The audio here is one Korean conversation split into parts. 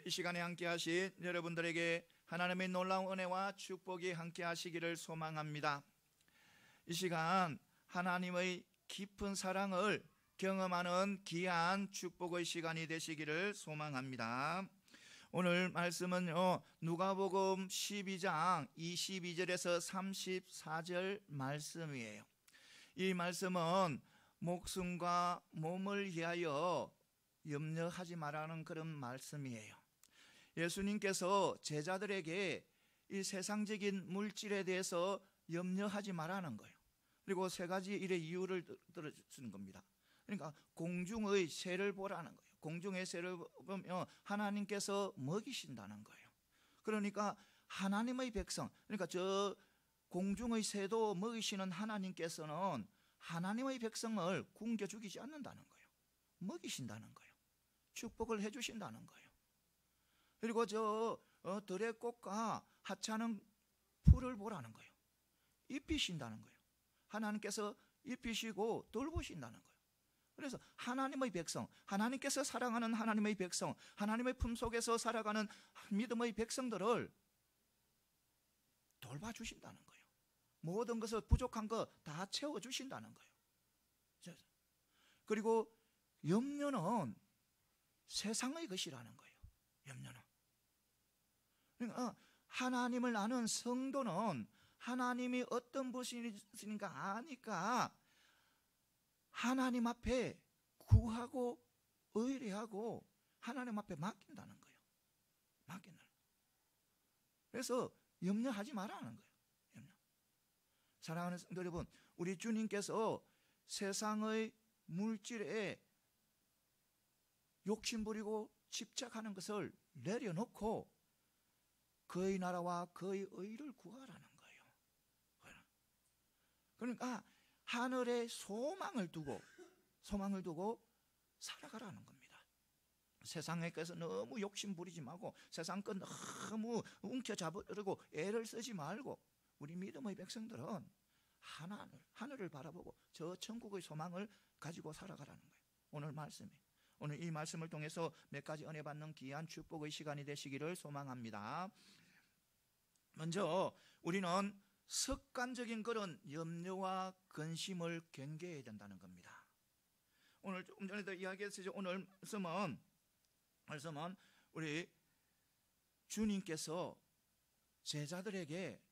이 시간에 함께 하신 여러분들에게 하나님의 놀라운 은혜와 축복이 함께 하시기를 소망합니다. 이 시간 하나님의 깊은 사랑을 경험하는 귀한 축복의 시간이 되시기를 소망합니다. 오늘 말씀은요, 누가복음 12장 22절에서 34절 말씀이에요. 이 말씀은 목숨과 몸을 위하여 염려하지 말라는 그런 말씀이에요. 예수님께서 제자들에게 이 세상적인 물질에 대해서 염려하지 말라는 거예요. 그리고 세 가지 일의 이유를 들어주는 겁니다. 그러니까 공중의 새를 보라는 거예요. 공중의 새를 보면 하나님께서 먹이신다는 거예요. 그러니까 하나님의 백성, 그러니까 저 공중의 새도 먹이시는 하나님께서는 하나님의 백성을 굶겨 죽이지 않는다는 거예요. 먹이신다는 거예요. 축복을 해주신다는 거예요. 그리고 저 들의 꽃과 하찮은 풀을 보라는 거예요. 입히신다는 거예요. 하나님께서 입히시고 돌보신다는 거예요. 그래서 하나님의 백성, 하나님께서 사랑하는 하나님의 백성, 하나님의 품속에서 살아가는 믿음의 백성들을 돌봐주신다는 거예요. 모든 것을 부족한 거 다 채워주신다는 거예요. 그리고 염려는 세상의 것이라는 거예요. 염려는. 그러니까 하나님을 아는 성도는 하나님이 어떤 분이신가 아니까 하나님 앞에 구하고 의뢰하고 하나님 앞에 맡긴다는 거예요. 맡긴다는 거예요. 그래서 염려하지 말라는 거예요. 염려. 사랑하는 성도 여러분, 우리 주님께서 세상의 물질에 욕심부리고 집착하는 것을 내려놓고 그의 나라와 그의 의를 구하라는 거예요. 그러니까 하늘에 소망을 두고 살아가라는 겁니다. 세상에 대해서 너무 욕심부리지 말고 세상 것 너무 움켜잡으려고 애를 쓰지 말고 우리 믿음의 백성들은 하늘을 바라보고 저 천국의 소망을 가지고 살아가라는 거예요. 오늘 이 말씀을 통해서 몇 가지 은혜 받는 귀한 축복의 시간이 되시기를 소망합니다. 먼저 우리는 습관적인 그런 염려와 근심을 경계해야 된다는 겁니다. 오늘 조금 전에도 이야기했듯이 오늘 말씀은 우리 주님께서 제자들에게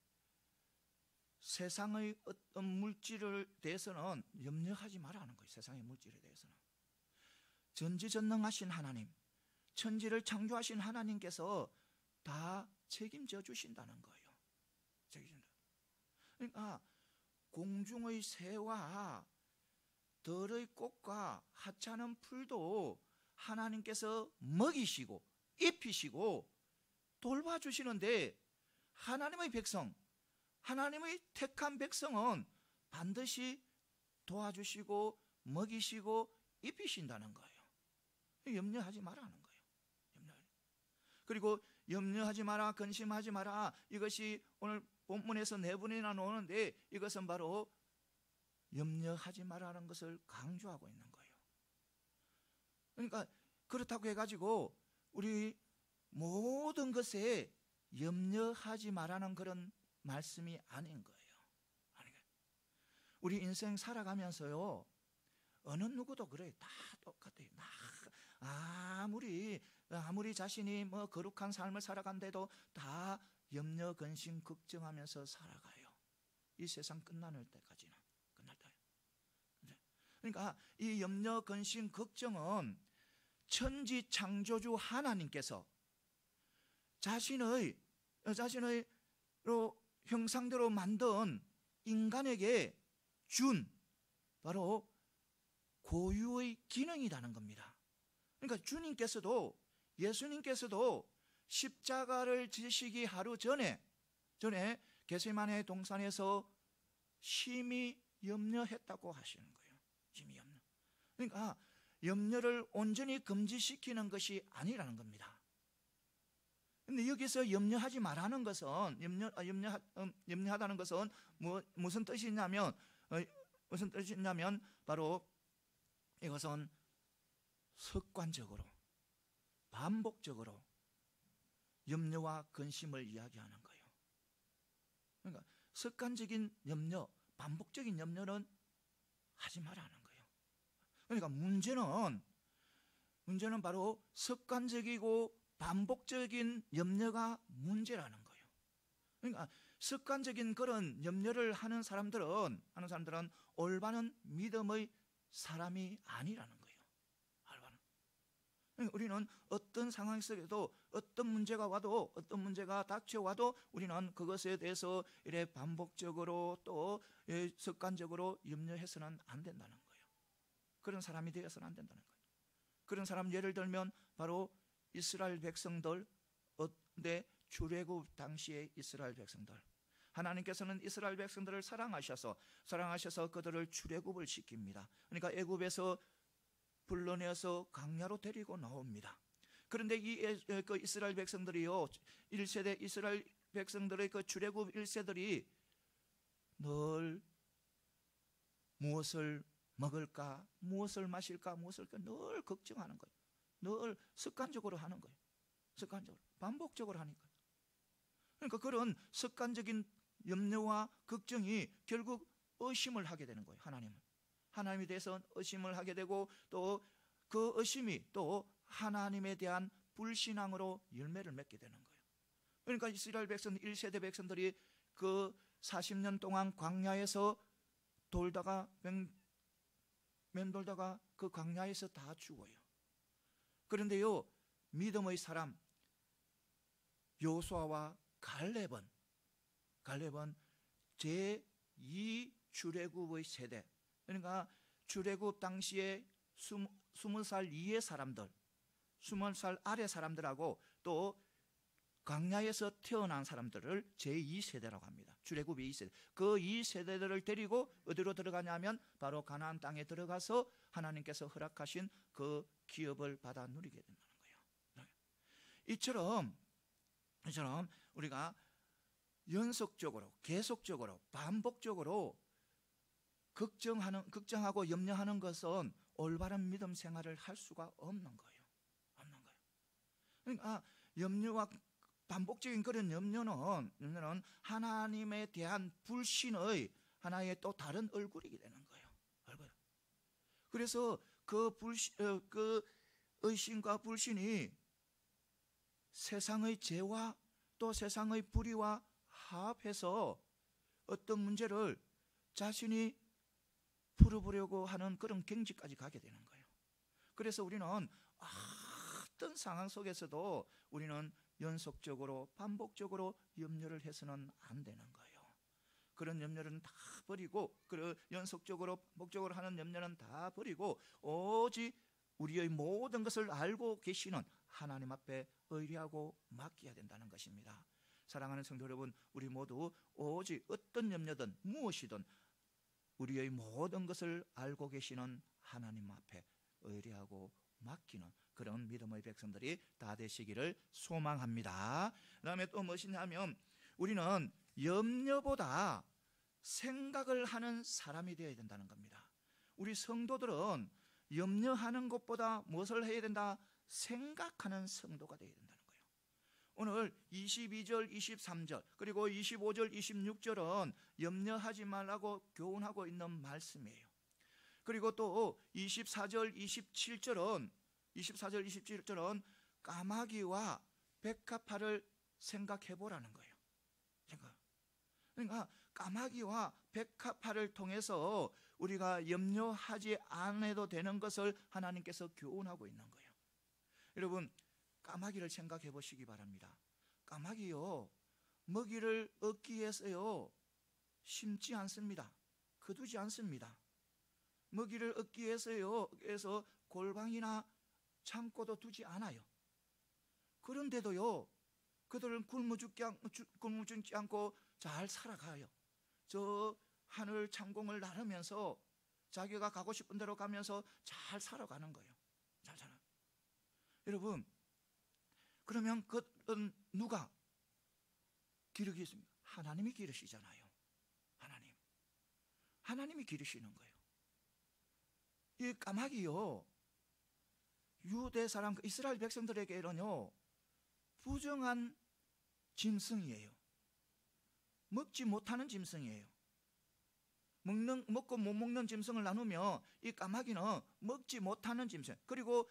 세상의 어떤 물질에 대해서는 염려하지 말라는 거예요. 세상의 물질에 대해서는 전지전능하신 하나님, 천지를 창조하신 하나님께서 다 책임져 주신다는 거예요. 그러니까 공중의 새와 들의 꽃과 하찮은 풀도 하나님께서 먹이시고 입히시고 돌봐주시는데 하나님의 백성, 하나님의 택한 백성은 반드시 도와주시고 먹이시고 입히신다는 거예요. 염려하지 말라는 거예요. 그리고 염려하지 마라, 근심하지 마라, 이것이 오늘 본문에서 네 번이나 나오는데 이것은 바로 염려하지 말라는 것을 강조하고 있는 거예요. 그러니까 그렇다고 해가지고 우리 모든 것에 염려하지 말라는 그런 말씀이 아닌 거예요. 우리 인생 살아가면서요, 어느 누구도 그래요. 다 똑같아요. 아무리 자신이 뭐 거룩한 삶을 살아간데도 다 염려, 근심, 걱정하면서 살아가요. 이 세상 끝날 때까지는. 그러니까 이 염려, 근심, 걱정은 천지 창조주 하나님께서 자신의 형상대로 만든 인간에게 준 바로 고유의 기능이라는 겁니다. 그러니까 예수님께서도 십자가를 지시기 하루 전에 겟세마네 동산에서 심히 염려했다고 하시는 거예요. 심히 염려. 그러니까 염려를 온전히 금지시키는 것이 아니라는 겁니다. 근데 여기서 염려하지 말라는 것은 염려하다는 것은 무슨 뜻이냐면 바로 이것은 습관적으로 반복적으로 염려와 근심을 이야기하는 거예요. 그러니까 습관적인 염려, 반복적인 염려는 하지 말라는 거예요. 그러니까 문제는 바로 습관적이고 반복적인 염려가 문제라는 거예요. 그러니까 습관적인 그런 염려를 하는 사람들은 올바른 믿음의 사람이 아니라는 거예요. 그러니까 우리는 어떤 상황 속에도 어떤 문제가 닥쳐와도 우리는 그것에 대해서 이래 반복적으로 또 습관적으로 염려해서는 안 된다는 거예요. 그런 사람이 되어서는 안 된다는 거예요. 그런 사람 예를 들면 바로 이스라엘 백성들, 출애굽 당시의 이스라엘 백성들, 하나님께서는 이스라엘 백성들을 사랑하셔서 그들을 출애굽을 시킵니다. 그러니까 애굽에서 불러내어서 광야로 데리고 나옵니다. 그런데 그 이스라엘 백성들이요, 1세대 이스라엘 백성들의 그 출애굽 1세들이 늘 무엇을 먹을까, 무엇을 마실까, 늘 걱정하는 거예요. 늘 습관적으로 하는 거예요. 반복적으로 하니까. 그러니까 그런 습관적인 염려와 걱정이 결국 의심을 하게 되는 거예요. 하나님에 대해서 의심을 하게 되고, 또 그 의심이 또 하나님에 대한 불신앙으로 열매를 맺게 되는 거예요. 그러니까 이스라엘 백성 1세대 백성들이 그 40년 동안 광야에서 맴돌다가 그 광야에서 다 죽어요. 그런데요, 믿음의 사람 여호수아와 갈렙은 제2 출애굽의 세대, 그러니까 출애굽 당시에 20살 이의 사람들, 20살 아래 사람들하고 또 광야에서 태어난 사람들을 제2세대라고 합니다. 출애굽의 2세대. 그 2세대들을 데리고 어디로 들어가냐면 바로 가나안 땅에 들어가서 하나님께서 허락하신 그 기업을 받아 누리게 된다는 거예요. 이처럼 우리가 연속적으로, 계속적으로, 반복적으로 걱정하고 염려하는 것은 올바른 믿음 생활을 할 수가 없는 거예요. 그러니까 염려와 반복적인 그런 염려는 하나님에 대한 불신의 하나의 또 다른 얼굴이게 되는 거예요. 그래서 그 의심과 불신이 세상의 죄와 또 세상의 불의와 합해서 어떤 문제를 자신이 풀어보려고 하는 그런 경지까지 가게 되는 거예요. 그래서 우리는 어떤 상황 속에서도 우리는 연속적으로 반복적으로 염려를 해서는 안 되는 거예요. 그런 염려는 다 버리고, 연속적으로 반복적으로 하는 염려는 다 버리고, 오직 우리의 모든 것을 알고 계시는 하나님 앞에 의뢰하고 맡겨야 된다는 것입니다. 사랑하는 성도 여러분, 우리 모두 오직 어떤 염려든 무엇이든 우리의 모든 것을 알고 계시는 하나님 앞에 의뢰하고 맡기는 그런 믿음의 백성들이 다 되시기를 소망합니다. 그 다음에 또 무엇이냐면 우리는 염려보다 생각을 하는 사람이 되어야 된다는 겁니다. 우리 성도들은 염려하는 것보다 무엇을 해야 된다? 생각하는 성도가 되어야 된다는 거예요. 오늘 22절, 23절 그리고 25절, 26절은 염려하지 말라고 교훈하고 있는 말씀이에요. 그리고 또 24절, 27절은 까마귀와 백합화를 생각해 보라는 거예요. 그러니까 까마귀와 백합화를 통해서 우리가 염려하지 않아도 되는 것을 하나님께서 교훈하고 있는 거예요. 여러분, 까마귀를 생각해 보시기 바랍니다. 까마귀요, 먹이를 얻기 위해서요 심지 않습니다. 거두지 않습니다. 먹이를 얻기 위해서 골방이나 창고도 두지 않아요. 그런데도요, 그들은 굶어 죽지 않고 잘 살아가요. 저 하늘 창공을 나르면서 자기가 가고 싶은 데로 가면서 잘 살아가는 거예요. 잘 살아요. 여러분, 그러면 그건 누가 기르겠습니까? 하나님이 기르시잖아요. 하나님이 기르시는 거예요. 이 까마귀요, 유대 사람 이스라엘 백성들에게는요 부정한 짐승이에요. 먹지 못하는 짐승이에요. 먹고 못 먹는 짐승을 나누며 이 까마귀는 먹지 못하는 짐승. 그리고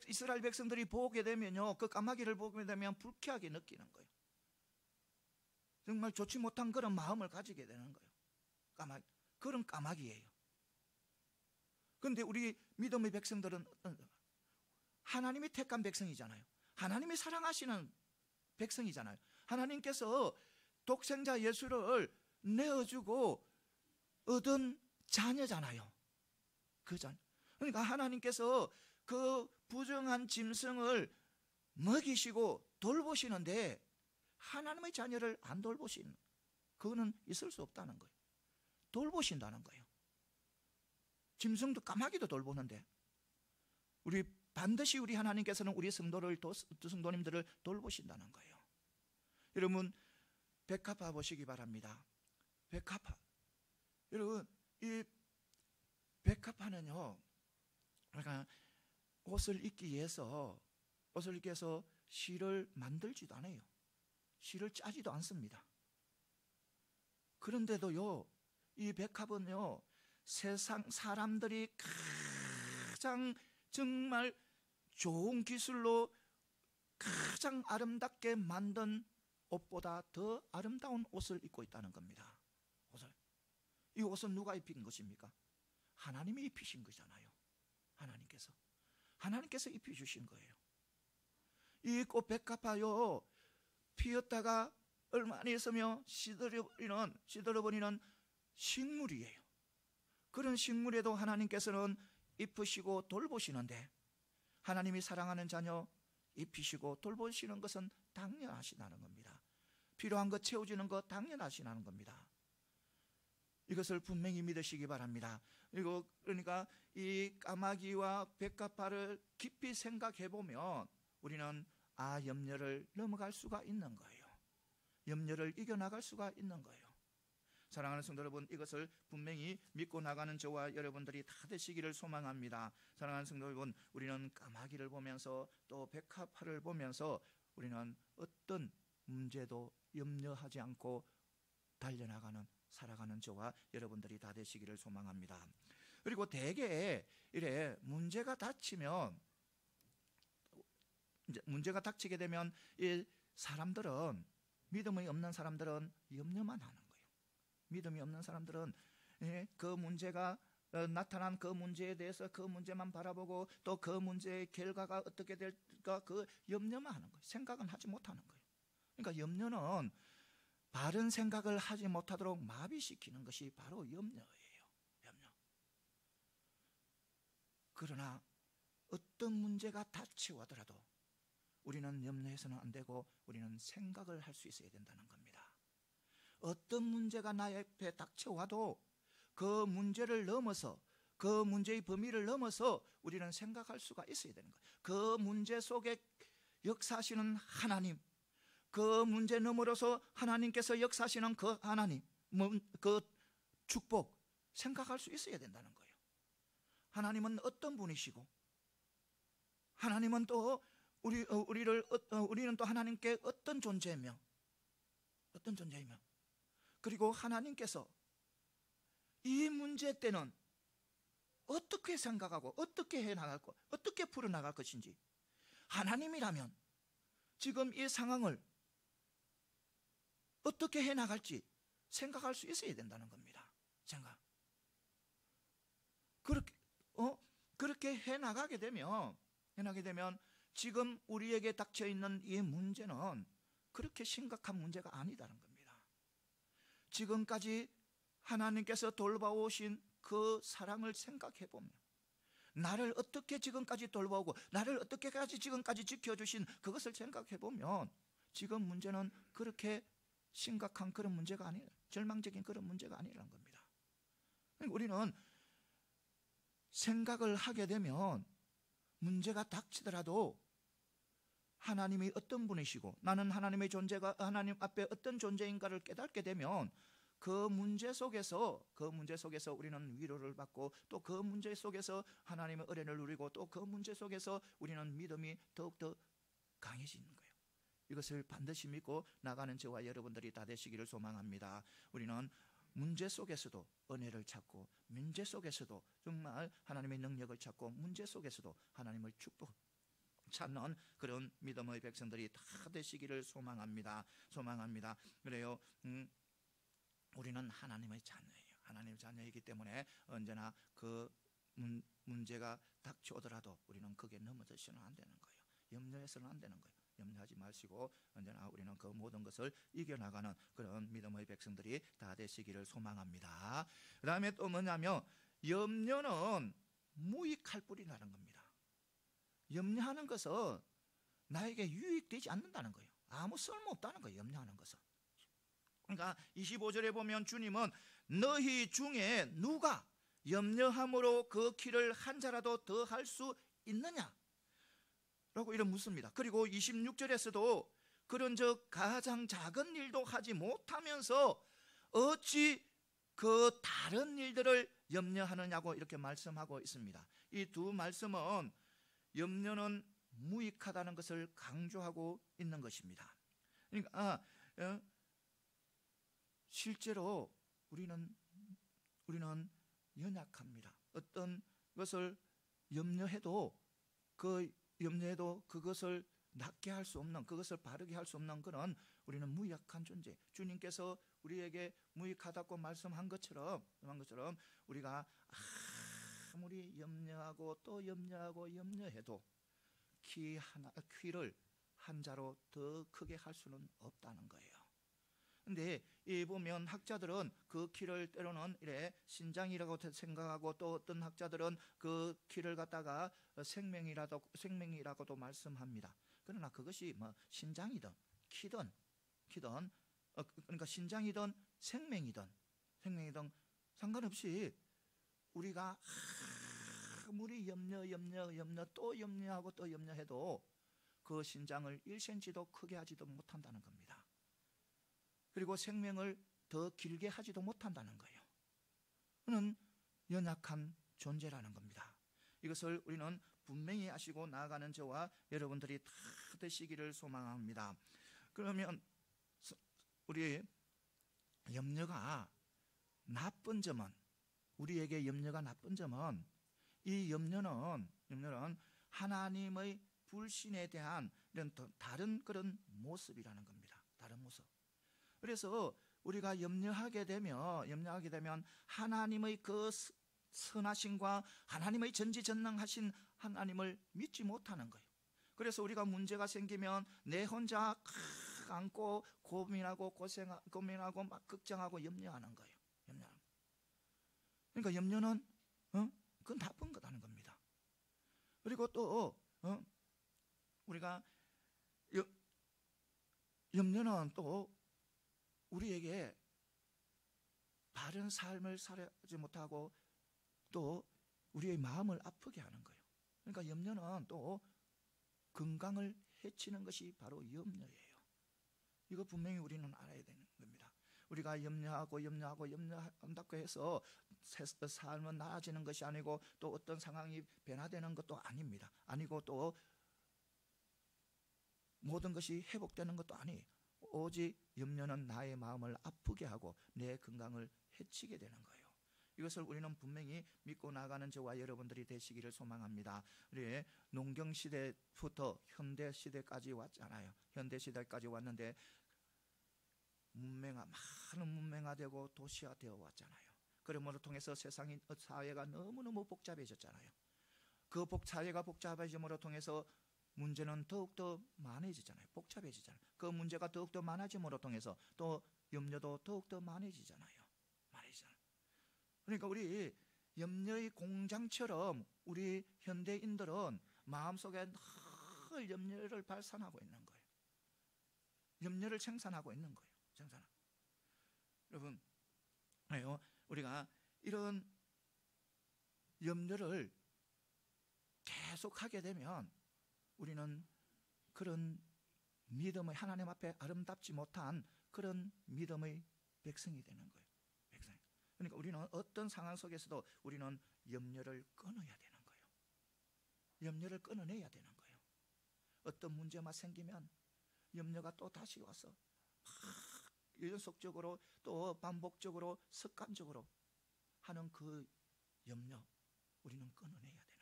이스라엘 백성들이 보게 되면요, 그 까마귀를 보게 되면 불쾌하게 느끼는 거예요. 정말 좋지 못한 그런 마음을 가지게 되는 거예요. 그런 까마귀예요. 그런데 우리 믿음의 백성들은 하나님이 택한 백성이잖아요. 하나님이 사랑하시는 백성이잖아요. 하나님께서 독생자 예수를 내어주고 얻은 자녀잖아요. 그 자녀. 그러니까 하나님께서 그 부정한 짐승을 먹이시고 돌보시는데 하나님의 자녀를 안 돌보시는, 그거는 있을 수 없다는 거예요. 돌보신다는 거예요. 짐승도 까마귀도 돌보는데 반드시 우리 하나님께서는 우리 성도님들을 돌보신다는 거예요. 여러분, 백합화 보시기 바랍니다. 백합화. 여러분, 이 백합화는요, 그러니까 옷을 입기 위해서 실을 만들지도 않아요. 실을 짜지도 않습니다. 그런데도요, 이 백합은요, 세상 사람들이 가장 정말 좋은 기술로 가장 아름답게 만든 옷보다 더 아름다운 옷을 입고 있다는 겁니다. 이 옷은 누가 입힌 것입니까? 하나님이 입히신 거잖아요. 하나님께서 입혀주신 거예요. 이 꽃 백합화요, 피었다가 얼마 안 있으며 시들어버리는 식물이에요. 그런 식물에도 하나님께서는 입히시고 돌보시는데, 하나님이 사랑하는 자녀 입히시고 돌보시는 것은 당연하시다는 겁니다. 필요한 것 채워주는 것 당연하시다는 겁니다. 이것을 분명히 믿으시기 바랍니다. 그러니까 이 까마귀와 백합화를 깊이 생각해 보면 우리는 염려를 넘어갈 수가 있는 거예요. 염려를 이겨나갈 수가 있는 거예요. 사랑하는 성도 여러분, 이것을 분명히 믿고 나가는 저와 여러분들이 다 되시기를 소망합니다. 사랑하는 성도 여러분, 우리는 까마귀를 보면서 또 백합화를 보면서 우리는 어떤 문제도 염려하지 않고 살아가는 저와 여러분들이 다 되시기를 소망합니다. 그리고 대개 이래 문제가 닥치게 되면 이 사람들은, 믿음이 없는 사람들은 염려만 하는 거예요. 믿음이 없는 사람들은 그 문제가 나타난 그 문제에 대해서 그 문제만 바라보고 또 그 문제의 결과가 어떻게 될까 그 염려만 하는 거예요. 생각은 하지 못하는 거예요. 그러니까 염려는 바른 생각을 하지 못하도록 마비시키는 것이 바로 염려예요. 그러나 어떤 문제가 닥쳐오더라도 우리는 염려해서는 안 되고 우리는 생각을 할 수 있어야 된다는 겁니다. 어떤 문제가 나의 앞에 닥쳐와도 그 문제를 넘어서, 그 문제의 범위를 넘어서 우리는 생각할 수가 있어야 되는 거예요. 그 문제 속에 역사하시는 하나님, 그 문제 너머로서 하나님께서 역사하시는 그 하나님, 그 축복 생각할 수 있어야 된다는 거예요. 하나님은 어떤 분이시고, 하나님은 또 우리는 또 하나님께 어떤 존재이며, 그리고 하나님께서 이 문제 때는 어떻게 생각하고 어떻게 해나갈 것, 어떻게 풀어나갈 것인지, 하나님이라면 지금 이 상황을 어떻게 해나갈지 생각할 수 있어야 된다는 겁니다. 그렇게 해나가게 되면 지금 우리에게 닥쳐있는 이 문제는 그렇게 심각한 문제가 아니다는 겁니다. 지금까지 하나님께서 돌봐오신 그 사랑을 생각해 보면, 나를 어떻게 지금까지 돌봐오고 나를 어떻게까지 지금까지 지켜주신 그것을 생각해 보면 지금 문제는 그렇게 심각한 그런 문제가 아니에요. 절망적인 그런 문제가 아니라는 겁니다. 우리는 생각을 하게 되면 문제가 닥치더라도 하나님이 어떤 분이시고 나는 하나님의 존재가 하나님 앞에 어떤 존재인가를 깨닫게 되면 그 문제 속에서 우리는 위로를 받고 또 그 문제 속에서 하나님의 은혜를 누리고 또 그 문제 속에서 우리는 믿음이 더욱더 강해지는 거예요. 이것을 반드시 믿고 나가는 저와 여러분들이 다 되시기를 소망합니다. 우리는 문제 속에서도 은혜를 찾고, 문제 속에서도 정말 하나님의 능력을 찾고, 문제 속에서도 하나님을 찾는 그런 믿음의 백성들이 다 되시기를 소망합니다. 그래요. 우리는 하나님의 자녀예요. 하나님의 자녀이기 때문에 언제나 그 문제가 닥쳐오더라도 우리는 거기에 넘어져서는 안 되는 거예요. 염려해서는 안 되는 거예요. 염려하지 마시고 언제나 우리는 그 모든 것을 이겨나가는 그런 믿음의 백성들이 다 되시기를 소망합니다. 그 다음에 또 뭐냐면, 염려는 무익할 뿌리 나는 겁니다. 염려하는 것은 나에게 유익되지 않는다는 거예요. 아무 쓸모없다는 거예요. 염려하는 것은. 그러니까 25절에 보면 주님은 너희 중에 누가 염려함으로 그 길을 한 자라도 더 할 수 있느냐 라고 이런 묻습니다. 그리고 26절에서도 그런즉 가장 작은 일도 하지 못하면서 어찌 그 다른 일들을 염려하느냐고 이렇게 말씀하고 있습니다. 이 두 말씀은 염려는 무익하다는 것을 강조하고 있는 것입니다. 그러니까 실제로 우리는 연약합니다. 어떤 것을 염려해도 그것을 낫게 할 수 없는, 그것을 바르게 할 수 없는 그런 우리는 무익한 존재. 주님께서 우리에게 무익하다고 말씀한 것처럼 우리가 아무리 염려하고 또 염려해도 키를 한 자로 더 크게 할 수는 없다는 거예요. 근데 이 보면 학자들은 그 키를 때로는 이래 신장이라고 생각하고, 또 어떤 학자들은 그 키를 갖다가 생명이라고도 말씀합니다. 그러나 그것이 뭐 신장이든 키든 그러니까 신장이든 생명이든 상관없이 우리가 아무리 염려 또 염려하고 또 염려해도 그 신장을 1cm도 크게 하지도 못한다는 겁니다. 그리고 생명을 더 길게 하지도 못한다는 거예요. 그는 연약한 존재라는 겁니다. 이것을 우리는 분명히 아시고 나아가는 저와 여러분들이 다 되시기를 소망합니다. 그러면 우리 염려가 나쁜 점은, 우리에게 염려가 나쁜 점은, 이 염려는 하나님의 불신에 대한 이런 다른 그런 모습이라는 겁니다. 다른 모습. 그래서 우리가 염려하게 되면 하나님의 그 선하심과 하나님의 전지전능하신 하나님을 믿지 못하는 거예요. 그래서 우리가 문제가 생기면 내 혼자 안고 고민하고 막 걱정하고 염려하는 거예요. 그러니까 염려는 그건 나쁜 거라는 겁니다. 그리고 또 우리가 염려는 또 우리에게 바른 삶을 살지 못하고 또 우리의 마음을 아프게 하는 거예요. 그러니까 염려는 또 건강을 해치는 것이 바로 염려예요. 이거 분명히 우리는 알아야 되는 겁니다. 우리가 염려한다고 해서 삶은 나아지는 것이 아니고, 또 어떤 상황이 변화되는 것도 아닙니다. 아니고 또 모든 것이 회복되는 것도 아니에요. 오직 염려는 나의 마음을 아프게 하고 내 건강을 해치게 되는 거예요. 이것을 우리는 분명히 믿고 나가는 저와 여러분들이 되시기를 소망합니다. 우리 농경시대부터 현대시대까지 왔잖아요. 현대시대까지 왔는데 많은 문명화되고 도시화되어 왔잖아요. 그러므로 통해서 사회가 너무너무 복잡해졌잖아요. 그 사회가 복잡해짐으로 통해서 문제는 더욱더 많아지잖아요. 복잡해지잖아요. 그 문제가 더욱더 많아짐으로 통해서 또 염려도 더욱더 많아지잖아요. 그러니까 우리 염려의 공장처럼 우리 현대인들은 마음속에 늘 염려를 발산하고 있는 거예요. 염려를 생산하고 있는 거예요. 여러분, 우리가 이런 염려를 계속 하게 되면 우리는 그런 믿음의, 하나님 앞에 아름답지 못한 그런 믿음의 백성이 되는 거예요. 그러니까 우리는 어떤 상황 속에서도 우리는 염려를 끊어야 되는 거예요. 염려를 끊어내야 되는 거예요. 어떤 문제만 생기면 염려가 또 다시 와서 연속적으로 또 반복적으로 습관적으로 하는 그 염려, 우리는 끊어내야 되는 거예요.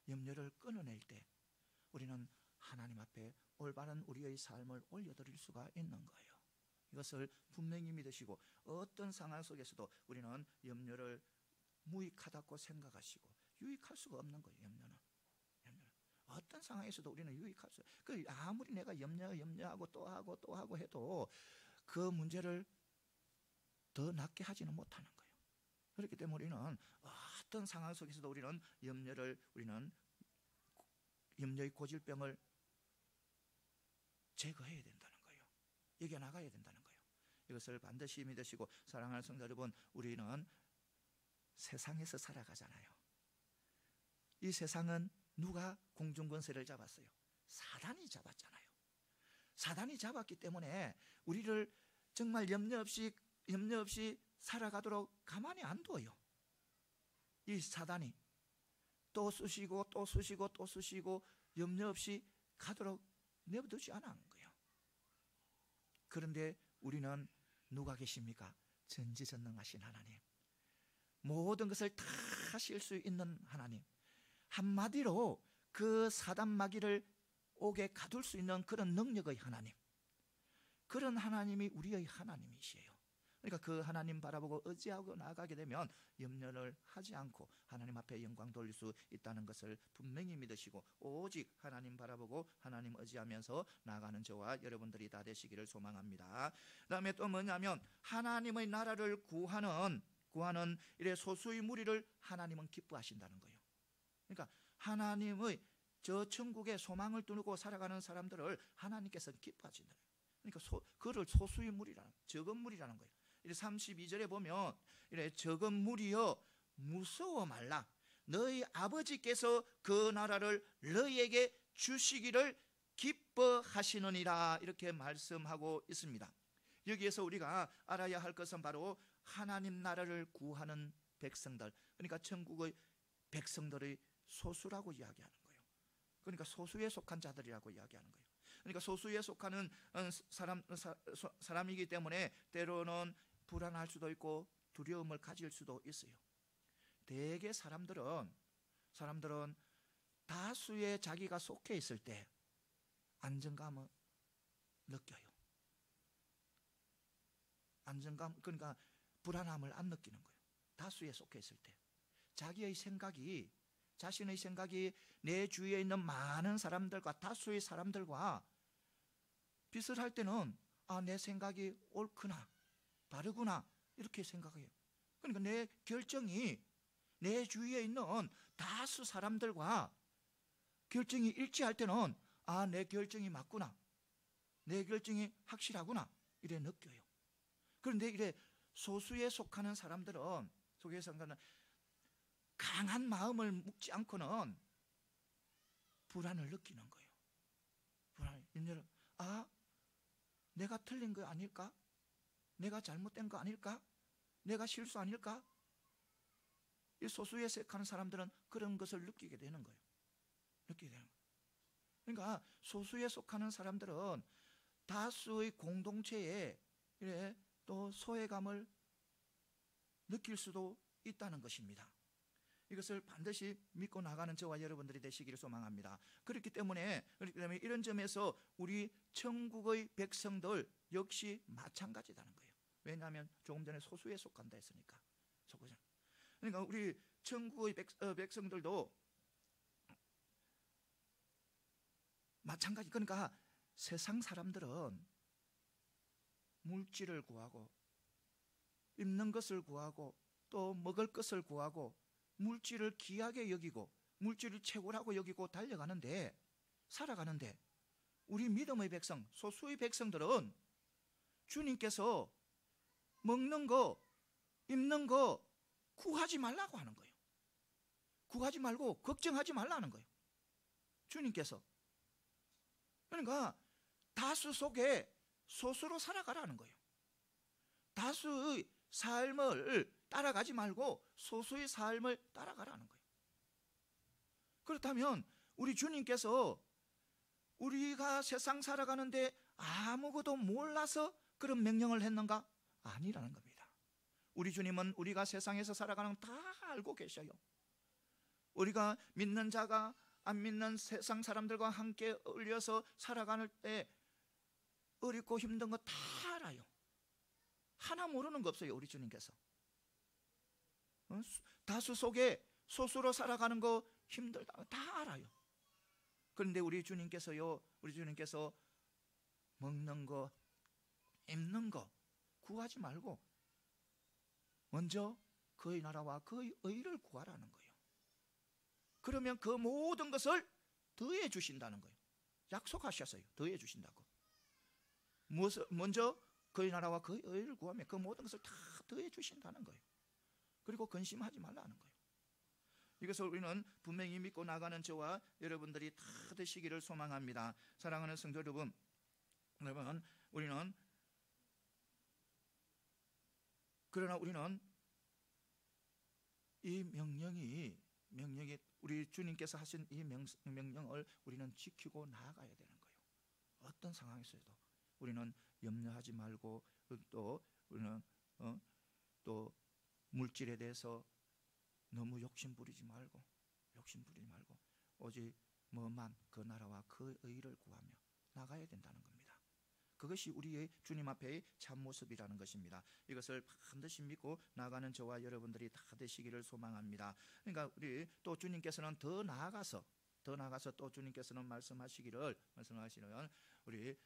염려를 끊어낼 때 우리는 하나님 앞에 올바른 우리의 삶을 올려드릴 수가 있는 거예요. 이것을 분명히 믿으시고, 어떤 상황 속에서도 우리는 염려를 무익하다고 생각하시고, 유익할 수가 없는 거예요. 염려는 어떤 상황에서도 우리는 유익할 수, 아무리 내가 염려하고 또 하고 해도 그 문제를 더 낫게 하지는 못하는 거예요. 그렇기 때문에 우리는 어떤 상황 속에서도 우리는 염려의 고질병을 제거해야 된다는 거예요. 이겨나가야 된다는 거예요. 이것을 반드시 믿으시고, 사랑하는 성도 여러분, 우리는 세상에서 살아가잖아요. 이 세상은 누가 공중권세를 잡았어요? 사단이 잡았잖아요. 사단이 잡았기 때문에 우리를 정말 염려 없이 살아가도록 가만히 안 둬요. 이 사단이 또 쑤시고 염려 없이 가도록 내버두지 않은 거예요. 그런데 우리는 누가 계십니까? 전지전능하신 하나님, 모든 것을 다 하실 수 있는 하나님, 한마디로 그 사단 마귀를 옥에 가둘 수 있는 그런 능력의 하나님, 그런 하나님이 우리의 하나님이시에요. 그러니까 그 하나님 바라보고 의지하고 나아가게 되면 염려를 하지 않고 하나님 앞에 영광 돌릴 수 있다는 것을 분명히 믿으시고, 오직 하나님 바라보고 하나님 의지하면서 나아가는 저와 여러분들이 다 되시기를 소망합니다. 그 다음에 또 뭐냐면, 하나님의 나라를 구하는 이래 소수의 무리를 하나님은 기뻐하신다는 거예요. 그러니까 하나님의 저 천국에 소망을 두고 살아가는 사람들을 하나님께서 기뻐하신다. 그러니까 그를 소수의 무리라는, 적은 무리라는 거예요. 32절에 보면 이래, 적은 무리여 무서워 말라, 너희 아버지께서 그 나라를 너희에게 주시기를 기뻐하시느니라, 이렇게 말씀하고 있습니다. 여기에서 우리가 알아야 할 것은 바로 하나님 나라를 구하는 백성들, 그러니까 천국의 백성들의 소수라고 이야기하는 거예요. 그러니까 소수에 속한 자들이라고 이야기하는 거예요. 그러니까 소수에 속하는 사람이기 때문에 때로는 불안할 수도 있고 두려움을 가질 수도 있어요. 대개 사람들은 다수의 자기가 속해 있을 때 안정감을 느껴요. 안정감, 그러니까 불안함을 안 느끼는 거예요. 다수에 속해 있을 때 자신의 생각이 내 주위에 있는 많은 사람들과, 다수의 사람들과 비슷할 때는 내 생각이 옳구나, 바르구나, 이렇게 생각해요. 그러니까 내 결정이 내 주위에 있는 다수 사람들과 결정이 일치할 때는 내 결정이 맞구나, 내 결정이 확실하구나, 이래 느껴요. 그런데 이래 소수에 속하는 사람들은, 강한 마음을 묵지 않고는 불안을 느끼는 거예요. 내가 틀린 거 아닐까? 내가 잘못된 거 아닐까? 내가 실수 아닐까? 이 소수에 속하는 사람들은 그런 것을 느끼게 되는 거예요. 그러니까 소수에 속하는 사람들은 다수의 공동체에 또 소외감을 느낄 수도 있다는 것입니다. 이것을 반드시 믿고 나가는 저와 여러분들이 되시기를 소망합니다. 그렇기 때문에 이런 점에서 우리 천국의 백성들 역시 마찬가지라는 거예요. 왜냐하면 조금 전에 소수에 속한다 했으니까. 그러니까 우리 천국의 백성들도 마찬가지. 그러니까 세상 사람들은 물질을 구하고, 입는 것을 구하고, 또 먹을 것을 구하고, 물질을 귀하게 여기고, 물질을 최고라고 여기고 살아가는데 우리 믿음의 백성, 소수의 백성들은 주님께서 먹는 거, 입는 거 구하지 말라고 하는 거예요. 구하지 말고 걱정하지 말라는 거예요, 주님께서. 그러니까 다수 속에 소수로 살아가라는 거예요. 다수의 삶을 따라가지 말고 소수의 삶을 따라가라는 거예요. 그렇다면 우리 주님께서 우리가 세상 살아가는데 아무것도 몰라서 그런 명령을 했는가? 아니라는 겁니다. 우리 주님은 우리가 세상에서 살아가는 거 다 알고 계셔요. 우리가 믿는 자가 안 믿는 세상 사람들과 함께 어울려서 살아가는 때 어렵고 힘든 거 다 알아요. 하나 모르는 거 없어요. 우리 주님께서. 다수 속에 소수로 살아가는 거 힘들다 다 알아요. 그런데 우리 주님께서 먹는 거, 입는 거 구하지 말고 먼저 그의 나라와 그의 의를 구하라는 거예요. 그러면 그 모든 것을 더해 주신다는 거예요. 약속하셨어요. 더해 주신다고. 먼저 그의 나라와 그의 의를 구하면 그 모든 것을 다 더해 주신다는 거예요. 그리고 근심하지 말라는 거예요. 이것을 우리는 분명히 믿고 나가는 저와 여러분들이 다 되시기를 소망합니다. 사랑하는 성도 여러분, 그러나 우리는 이 명령이 우리 주님께서 하신 이 명령을 우리는 지키고 나아가야 되는 거예요. 어떤 상황에서도 우리는 염려하지 말고, 또 우리는 또 물질에 대해서 너무 욕심 부리지 말고 오직 뭐만 그 나라와 그 의를 구하며 나가야 된다는 겁니다. 그것이 우리의 주님 앞에의 참 모습이라는 것입니다. 이것을 반드시 믿고 나가는 저와 여러분들이 다 되시기를 소망합니다. 그러니까 우리 또 주님께서는 더 나아가서 또 주님께서는 말씀하시기를 우리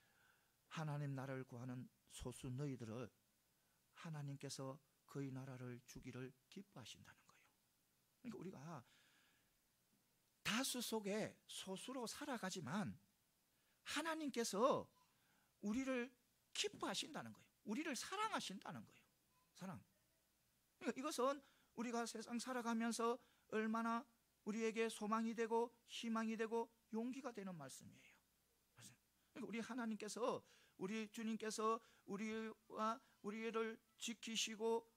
하나님 나라를 구하는 소수 너희들을 하나님께서 그의 나라를 주기를 기뻐하신다는 거예요. 그러니까 우리가 다수 속에 소수로 살아가지만 하나님께서 우리를 기뻐하신다는 거예요. 우리를 사랑하신다는 거예요. 사랑. 그러니까 이것은 우리가 세상 살아가면서 얼마나 우리에게 소망이 되고 희망이 되고 용기가 되는 말씀이에요. 그러니까 우리 하나님께서, 우리 주님께서 우리를 지키시고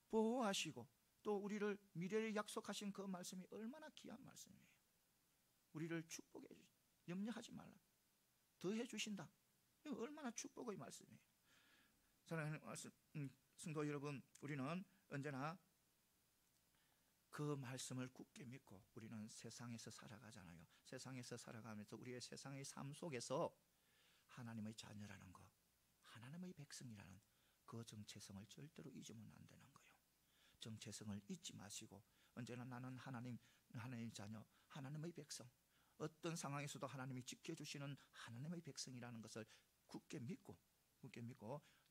보호하시고 또 우리를 미래를 약속하신 그 말씀이 얼마나 귀한 말씀이에요. 우리를 축복해 주시, 염려하지 말라, 더해 주신다. 이거 얼마나 축복의 말씀이에요. 사랑하는 성도 여러분, 우리는 언제나 그 말씀을 굳게 믿고 우리는 세상에서 살아가잖아요. 세상에서 살아가면서 우리의 세상의 삶 속에서 하나님의 자녀라는 것, 하나님의 백성이라는 그 정체성을 절대로 잊으면 안 되는 거예요. 정체성을 잊지 마시고 언제나 나는 하나님의 자녀, 하나님의 백성, 어떤 상황에서도 하나님이 지켜주시는 하나님의 백성이라는 것을 굳게 믿고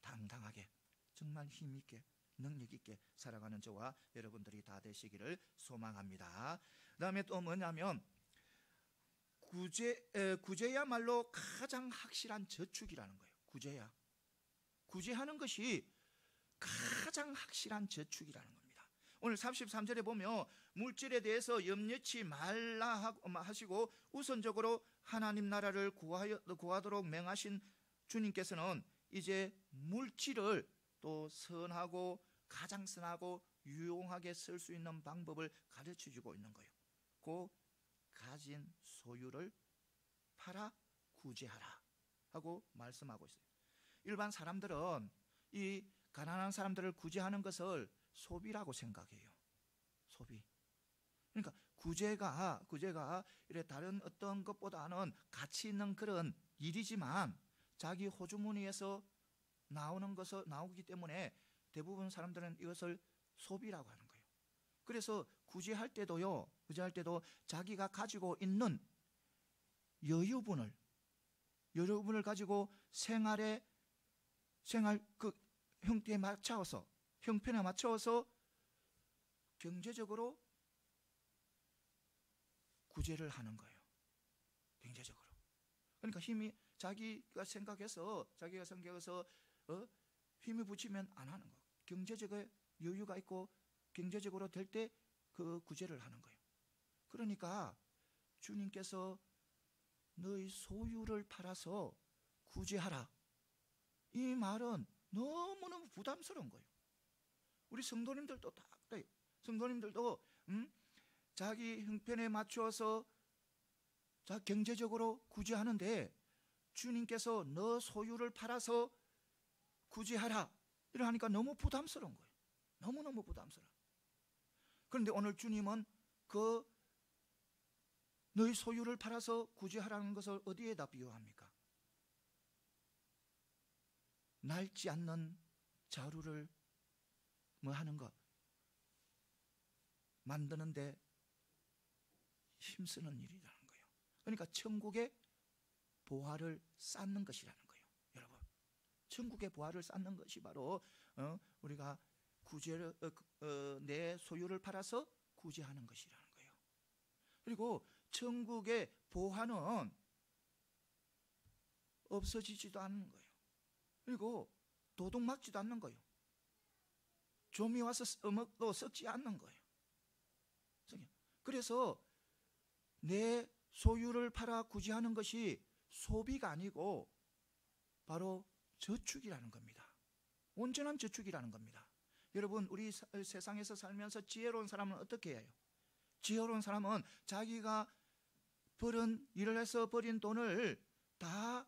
당당하게 정말 힘있게 능력있게 살아가는 저와 여러분들이 다 되시기를 소망합니다. 그 다음에 또 뭐냐면 구제야말로 가장 확실한 저축이라는 거예요. 구제하는 것이 가장 확실한 저축이라는 겁니다. 오늘 33절에 보면 물질에 대해서 염려치 말라 하시고 우선적으로 하나님 나라를 구하도록 명하신 주님께서는 이제 물질을 또 선하고 가장 선하고 유용하게 쓸 수 있는 방법을 가르쳐 주고 있는 거예요. 그 가진 소유를 팔아 구제하라 하고 말씀하고 있어요. 일반 사람들은 이 가난한 사람들을 구제하는 것을 소비라고 생각해요. 소비. 그러니까 구제가 이래 다른 어떤 것보다는 가치 있는 그런 일이지만 자기 호주머니에서 나오기 때문에 대부분 사람들은 이것을 소비라고 하는 거예요. 그래서 구제할 때도 자기가 가지고 있는 여유분을 가지고 생활 그 형편에 맞춰서 경제적으로 구제를 하는 거예요. 경제적으로. 그러니까 자기가 생각해서 힘이 붙이면 안 하는 거예요. 경제적인 여유가 있고 경제적으로 될 때 그 구제를 하는 거예요. 그러니까 주님께서 너희 소유를 팔아서 구제하라, 이 말은 너무너무 부담스러운 거예요. 우리 성도님들도 다 그래요. 성도님들도 자기 형편에 맞추어서 자, 경제적으로 구제하는데 주님께서 너 소유를 팔아서 구제하라 이러니까 너무 부담스러운 거예요. 너무너무 부담스러워. 그런데 오늘 주님은 그 너희 소유를 팔아서 구제하라는 것을 어디에다 비유합니까? 낡지 않는 자루를 뭐 하는 것, 만드는데 힘쓰는 일이라는 거예요. 그러니까 천국의 보화를 쌓는 것이라는 거예요. 여러분, 천국의 보화를 쌓는 것이 바로 우리가 구제를 내 소유를 팔아서 구제하는 것이라는 거예요. 그리고 천국의 보화는 없어지지도 않는 거예요. 그리고 도둑맞지도 않는 거예요. 좀이 와서 또 썩지 않는 거예요. 그래서 내 소유를 팔아 구제하는 것이 소비가 아니고 바로 저축이라는 겁니다. 온전한 저축이라는 겁니다. 여러분, 우리 세상에서 살면서 지혜로운 사람은 어떻게 해요? 지혜로운 사람은 자기가 일을 해서 벌인 돈을 다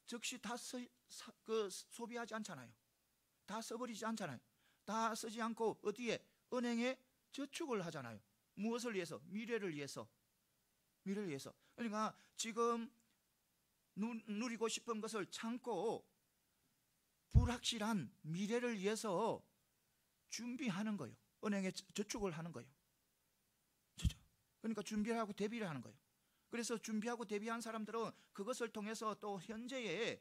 즉시 다 소비하지 않잖아요. 다 써버리지 않잖아요. 다 쓰지 않고 어디에? 은행에 저축을 하잖아요. 무엇을 위해서? 미래를 위해서. 미래를 위해서. 그러니까 지금 누리고 싶은 것을 참고 불확실한 미래를 위해서 준비하는 거예요. 은행에 저축을 하는 거예요. 그러니까 준비하고 대비를 하는 거예요. 그래서 준비하고 대비한 사람들은 그것을 통해서 또 현재의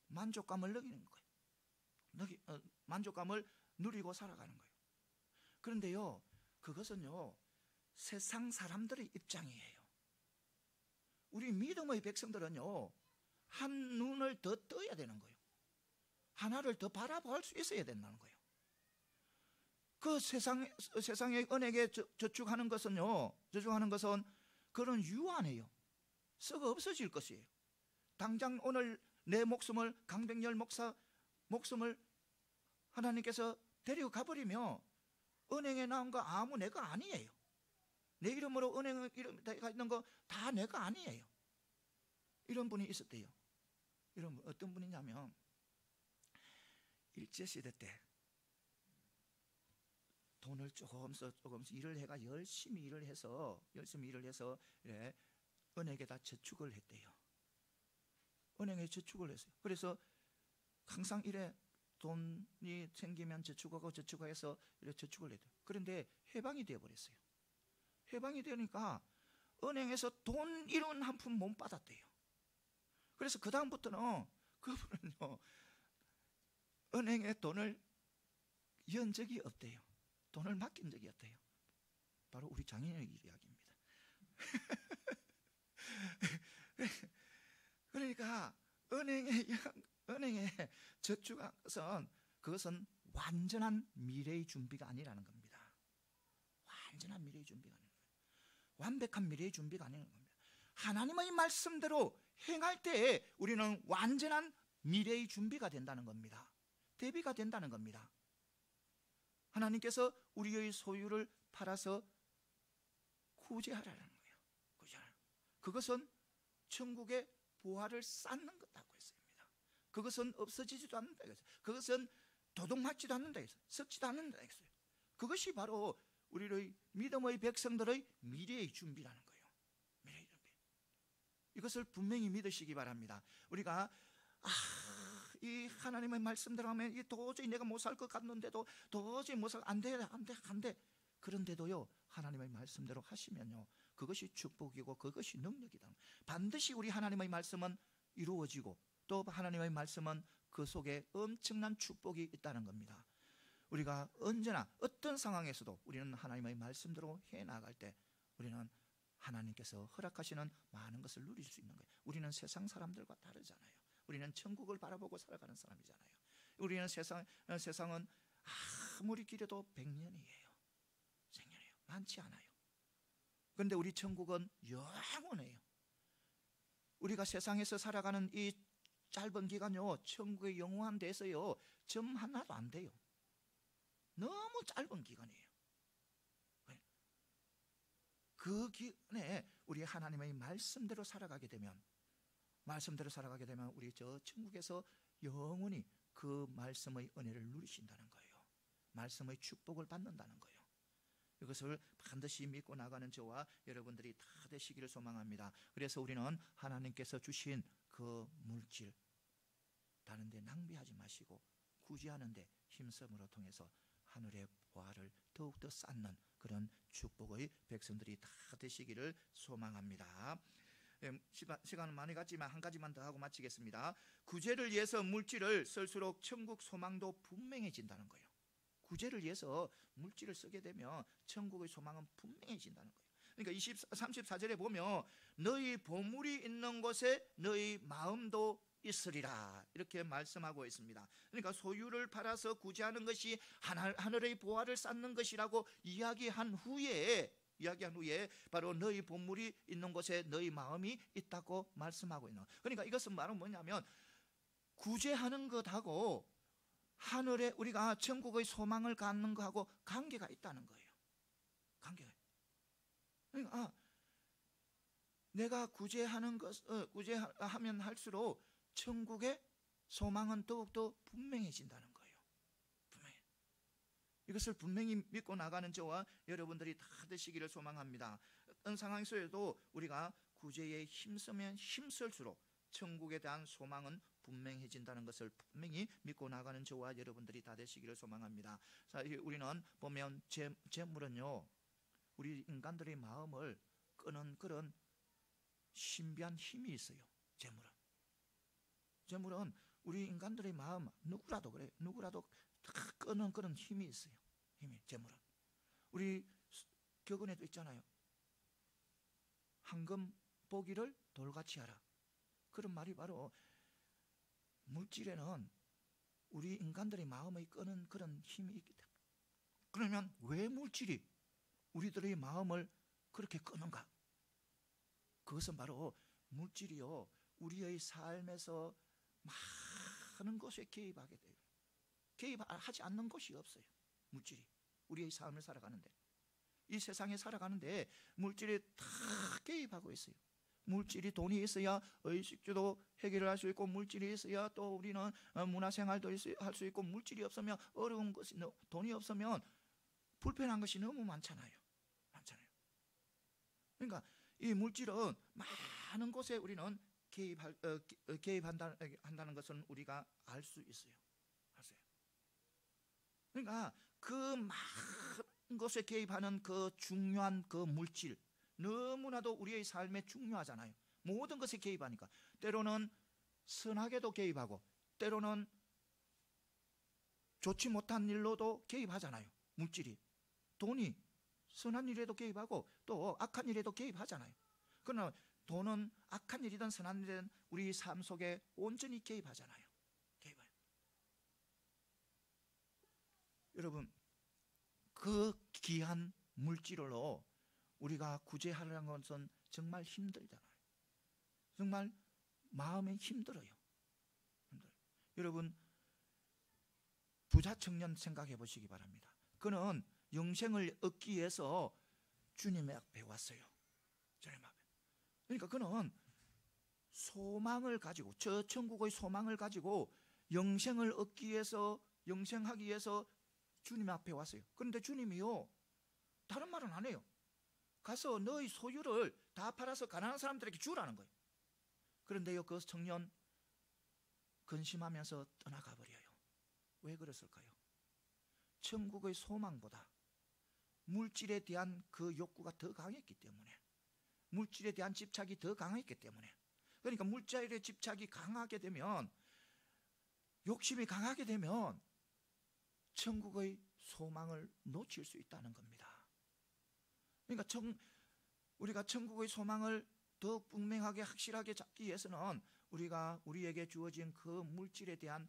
만족감을 느끼는 거예요. 만족감을 누리고 살아가는 거예요. 그런데요, 그것은요 세상 사람들의 입장이에요. 우리 믿음의 백성들은요 한 눈을 더 떠야 되는 거예요. 하나를 더 바라볼 수 있어야 된다는 거예요. 그 세상의 은행에 저축하는 것은 그런 유한해요. 썩어 없어질 것이에요. 당장 오늘 내 목숨을, 강백열 목사 목숨을 하나님께서 데리고 가버리면 은행에 나온 거 아무 내가 아니에요. 내 이름으로 은행에 가 있는 거 다 내가 아니에요. 이런 분이 있었대요. 이런 분, 어떤 분이냐면 일제시대 때 돈을 조금씩 일을 해가 열심히 일을 해서 이래 은행에다 저축을 했대요. 은행에 저축을 했어요. 그래서 항상 이래 돈이 생기면 저축해서 이래 저축을 했대요. 그런데 해방이 되어버렸어요. 해방이 되니까 은행에서 돈 이런 한 푼 못 받았대요. 그래서 그 다음부터는 그분은요 은행에 돈을 연 적이 없대요. 돈을 맡긴 적이 없대요. 바로 우리 장인의 이야기입니다. 그러니까 은행에 저축한 것은 그것은 완전한 미래의 준비가 아니라는 겁니다. 완전한 미래의 준비가 아니라는 거예요. 완벽한 미래의 준비가 아니라는 겁니다. 하나님의 말씀대로 행할 때에 우리는 완전한 미래의 준비가 된다는 겁니다. 대비가 된다는 겁니다. 하나님께서 우리의 소유를 팔아서 구제하라는 거예요. 그것은 천국의 보화를 쌓는 것이라고 했습니다. 그것은 없어지지도 않는다 했어요. 그것은 도둑맞지도 않는다 했어요. 썩지도 않는다 했어요. 그것이 바로 우리의 믿음의 백성들의 미래의 준비라는 거예요. 미래의 준비. 이것을 분명히 믿으시기 바랍니다. 우리가 이 하나님의 말씀대로 하면 이 도저히 내가 못 살 것 같는데도 도저히 못 살, 안 돼. 그런데도요 하나님의 말씀대로 하시면요 그것이 축복이고 그것이 능력이다. 반드시 우리 하나님의 말씀은 이루어지고 또 하나님의 말씀은 그 속에 엄청난 축복이 있다는 겁니다. 우리가 언제나 어떤 상황에서도 우리는 하나님의 말씀대로 해나갈 때 우리는 하나님께서 허락하시는 많은 것을 누릴 수 있는 거예요. 우리는 세상 사람들과 다르잖아요. 우리는 천국을 바라보고 살아가는 사람이잖아요. 우리는 세상은 아무리 길어도 100년이에요. 100년이에요. 많지 않아요. 그런데 우리 천국은 영원해요. 우리가 세상에서 살아가는 이 짧은 기간요 천국의 영원한 데서요 점 하나도 안 돼요. 너무 짧은 기간이에요. 그 기간에 우리 하나님의 말씀대로 살아가게 되면 우리 저 천국에서 영원히 그 말씀의 은혜를 누리신다는 거예요. 말씀의 축복을 받는다는 거예요. 이것을 반드시 믿고 나가는 저와 여러분들이 다 되시기를 소망합니다. 그래서 우리는 하나님께서 주신 그 물질 다른 데 낭비하지 마시고 구제하는 데 힘쓰므로 통해서 하늘의 보화를 더욱더 쌓는 그런 축복의 백성들이 다 되시기를 소망합니다. 시간은 많이 갔지만 한 가지만 더 하고 마치겠습니다. 구제를 위해서 물질을 쓸수록 천국 소망도 분명해진다는 거예요. 구제를 위해서 물질을 쓰게 되면 천국의 소망은 분명해진다는 거예요. 그러니까 34절에 보면 너희 보물이 있는 곳에 너희 마음도 있으리라 이렇게 말씀하고 있습니다. 그러니까 소유를 팔아서 구제하는 것이 하늘의 보화를 쌓는 것이라고 이야기한 후에 바로 너희 보물이 있는 곳에 너희 마음이 있다고 말씀하고 있는 거예요. 그러니까 이것은 바로 뭐냐면 구제하는 것하고 하늘에 우리가 천국의 소망을 갖는 것하고 관계가 있다는 거예요. 관계가. 그러니까 내가 구제하면 할수록 천국의 소망은 더욱더 분명해진다는 거예요. 분명해. 이것을 분명히 믿고 나가는 저와 여러분들이 다 되시기를 소망합니다. 어떤 상황 속에도 우리가 구제에 힘쓰면 힘쓸수록 천국에 대한 소망은 분명해진다는 것을 분명히 믿고 나가는 저와 여러분들이 다 되시기를 소망합니다. 자, 우리는 보면 재물은요, 우리 인간들의 마음을 끄는 그런 신비한 힘이 있어요. 재물은 우리 인간들의 마음, 누구라도 그래요. 누구라도 다 끄는 그런 힘이 있어요. 재물은. 우리 격언에도 있잖아요. 황금 보기를 돌같이 하라. 그런 말이 바로 물질에는 우리 인간들의 마음을 끄는 그런 힘이 있기 때문에. 그러면 왜 물질이 우리들의 마음을 그렇게 끄는가? 그것은 바로 물질이요, 우리의 삶에서 많은 것에 개입하게 돼요. 개입하지 않는 것이 없어요. 물질이 우리의 삶을 살아가는데, 이 세상에 살아가는데 물질이 다 개입하고 있어요. 물질이 돈이 있어야 의식주도 해결을 할 수 있고, 물질이 있어야 또 우리는 문화생활도 할 수 있고, 물질이 없으면 어려운 것이, 돈이 없으면 불편한 것이 너무 많잖아요. 그러니까 이 물질은 많은 곳에 우리는 개입한다는 것은 우리가 알 수 있어요. 그러니까 그 많은 것에 개입하는 그 중요한 그 물질, 너무나도 우리의 삶에 중요하잖아요. 모든 것에 개입하니까. 때로는 선하게도 개입하고, 때로는 좋지 못한 일로도 개입하잖아요. 물질이. 돈이 선한 일에도 개입하고 또 악한 일에도 개입하잖아요. 그러나 돈은 악한 일이든 선한 일이든 우리 삶 속에 온전히 개입하잖아요. 개입해요. 여러분, 그 귀한 물질로 우리가 구제하려는 것은 정말 힘들잖아요. 정말 마음이 힘들어요. 여러분, 부자 청년 생각해 보시기 바랍니다. 그는 영생을 얻기 위해서 주님의 앞에 왔어요. 그러니까 그는 소망을 가지고, 저 천국의 소망을 가지고 영생을 얻기 위해서, 영생하기 위해서 주님 앞에 왔어요. 그런데 주님이요, 다른 말은 안 해요. 가서 너의 소유를 다 팔아서 가난한 사람들에게 주라는 거예요. 그런데요, 그 청년 근심하면서 떠나가 버려요. 왜 그랬을까요? 천국의 소망보다 물질에 대한 그 욕구가 더 강했기 때문에, 물질에 대한 집착이 더 강했기 때문에. 그러니까 물질에 집착이 강하게 되면, 욕심이 강하게 되면 천국의 소망을 놓칠 수 있다는 겁니다. 그러니까 우리가 천국의 소망을 더욱 분명하게 확실하게 잡기 위해서는 우리에게 주어진 그 물질에 대한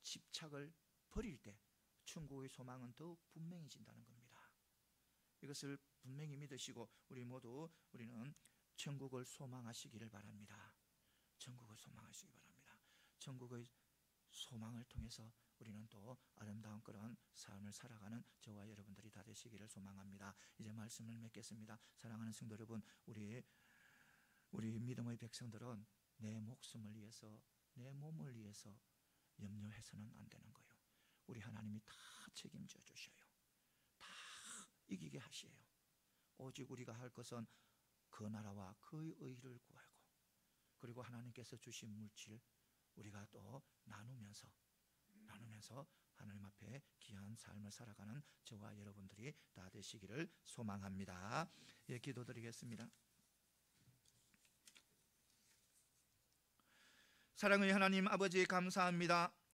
집착을 버릴 때 천국의 소망은 더욱 분명해진다는 겁니다. 이것을 분명히 믿으시고 우리는 천국을 소망하시기를 바랍니다. 천국을 소망하시기 바랍니다. 천국의 소망을 통해서 우리는 또 아름다운 그런 삶을 살아가는 저와 여러분들이 다 되시기를 소망합니다. 이제 말씀을 맺겠습니다. 사랑하는 성도 여러분, 우리 믿음의 백성들은 내 목숨을 위해서, 내 몸을 위해서 염려해서는 안 되는 거예요. 우리 하나님이 다 책임져 주셔요. 다 이기게 하시에요. 오직 우리가 할 것은 그 나라와 그의 의를 구하고, 그리고 하나님께서 주신 물질 우리가 또 나누면서 하나님 앞에 귀한 삶을 살아가는 저와 여러분들이 다 되시기를 소망합니다. 예, 기도드리겠습니다. 사랑의 하나님 아버지, 감사합니다.